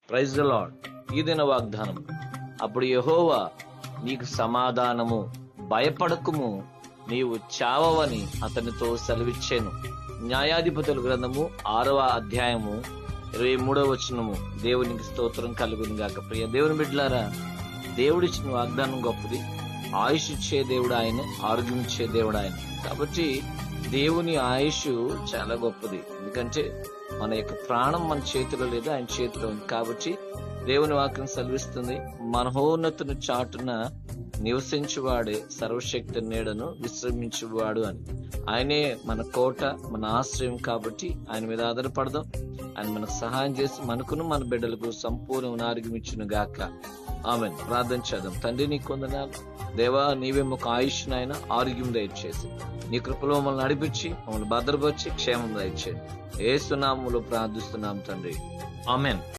Praise the lord. ఈ దిన వాగ్దానం. అప్పుడు యెహోవా నీకు సమాధానము, భయపడకుము, నీవు చావవని అతనితో సెలవిచ్చాను. న్యాయాధిపతుల గ్రంథము 6వ అధ్యాయము 23వ వచనము. దేవునికి స్తోత్రం కలుగును గాక. ప్రియ దేవుని బిడ్డలారా, దేవుడిచ్చిన వాగ్దానం గొప్పది. ఆయుష్ ఇచ్చే దేవుడు ఆయన, ఆరోగ్యం ఇచ్చే దేవుడు ఆయన. కాబట్టి దేవుని ఆయుష్ చాలా గొప్పది. ఎందుకంటే మన యొక్క ప్రాణం మన చేతిలో లేదు, ఆయన చేతిలో ఉంది. కాబట్టి దేవుని వాక్యం సెలవిస్తుంది, మహోన్నతుని చాటున నివసించువాడే సర్వశక్తి నీడను విశ్రమించువాడు అని. ఆయనే మన కోట, మన ఆశ్రయం. కాబట్టి ఆయన మీద ఆధారపడదాం. ఆయన మనకు సహాయం చేసి మనకును మన బిడ్డలకు సంపూర్ణ ఆరోగ్యం ఇచ్చును గాక. ఆమేన్. ప్రార్థన చేద్దాం. తండ్రి, నీకు వందనాలు దేవా. నీవే మాకు ఆయుష్ నాయన, ఆరోగ్యం దయచేసి నీ కృపలో మమ్మల్ని నడిపించి మమ్మల్ని భద్రపరిచి క్షేమం దయచేయండి. యేసు నామములో ప్రార్థిస్తున్నాం తండ్రి. ఆమేన్.